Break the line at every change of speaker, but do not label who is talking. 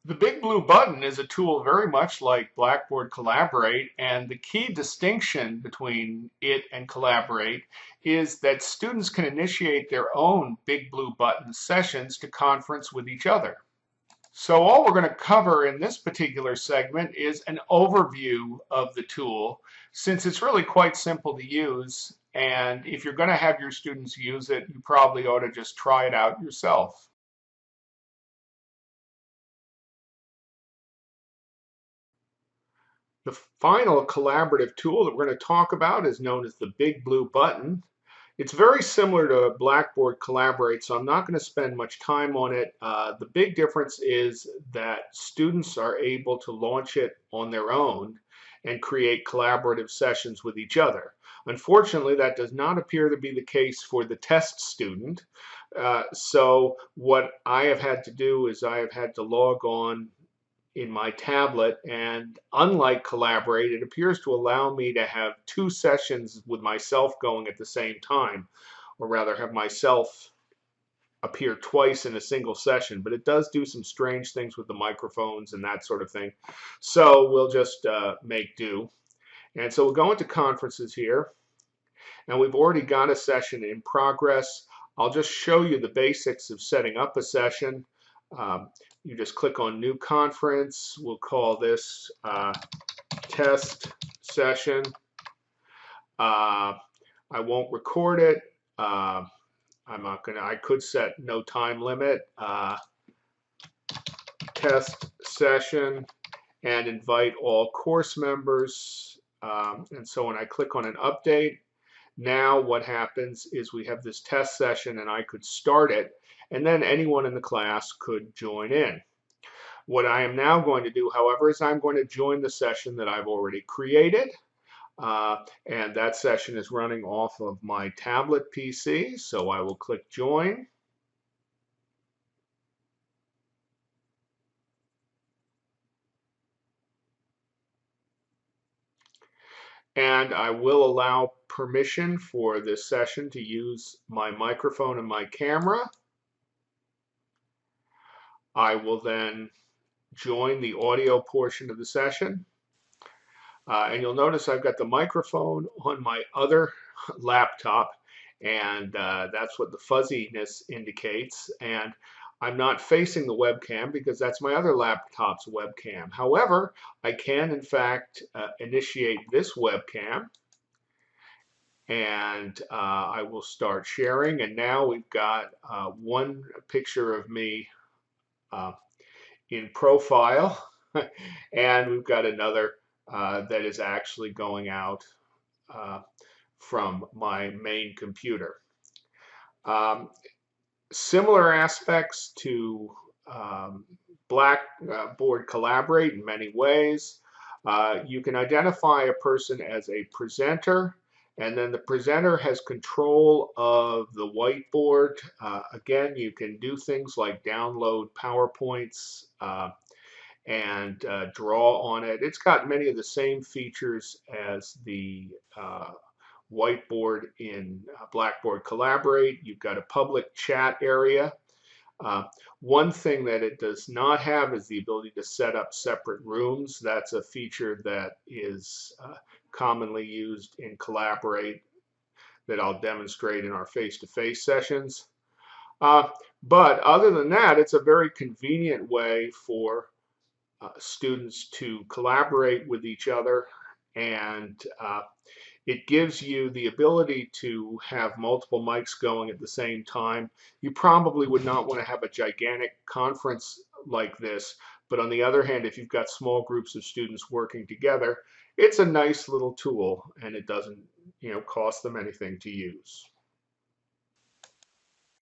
The big blue button is a tool very much like Blackboard Collaborate, and the key distinction between it and Collaborate is that students can initiate their own big blue button sessions to conference with each other. So all we're going to cover in this particular segment is an overview of the tool, since it's really quite simple to use, and if you're going to have your students use it, you probably ought to just try it out yourself. The final collaborative tool that we're going to talk about is known as the Big Blue Button. It's very similar to Blackboard Collaborate, so I'm not going to spend much time on it. The big difference is that students are able to launch it on their own and create collaborative sessions with each other. Unfortunately, that does not appear to be the case for the test student. So what I have had to do is I have had to log on in my tablet, and unlike Collaborate, it appears to allow me to have two sessions with myself going at the same time, or rather have myself appear twice in a single session, but it does do some strange things with the microphones and that sort of thing. So we'll just make do. And so we'll go into conferences here, and we've already got a session in progress. I'll just show you the basics of setting up a session. You just click on New Conference. We'll call this Test Session. I won't record it. I'm not gonna. I could set no time limit. Test Session, and invite all course members. And so when I click on an update, now what happens is we have this test session, and I could start it, and then anyone in the class could join in. What I am now going to do, however, is I'm going to join the session that I've already created, and that session is running off of my tablet PC, so I will click Join. And I will allow permission for this session to use my microphone and my camera. I will then join the audio portion of the session. And you'll notice I've got the microphone on my other laptop, and that's what the fuzziness indicates. And I'm not facing the webcam because that's my other laptop's webcam. However, I can in fact initiate this webcam, and I will start sharing. And now we've got one picture of me in profile, and we've got another that is actually going out from my main computer. Similar aspects to Blackboard Collaborate in many ways. You can identify a person as a presenter, and then the presenter has control of the whiteboard. Again, you can do things like download PowerPoints and draw on it. It's got many of the same features as the whiteboard in Blackboard Collaborate. You've got a public chat area. One thing that it does not have is the ability to set up separate rooms. That's a feature that is commonly used in Collaborate that I'll demonstrate in our face-to-face sessions. But other than that, it's a very convenient way for students to collaborate with each other, and it gives you the ability to have multiple mics going at the same time. You probably would not want to have a gigantic conference like this, but on the other hand, if you've got small groups of students working together, it's a nice little tool, and it doesn't, cost them anything to use.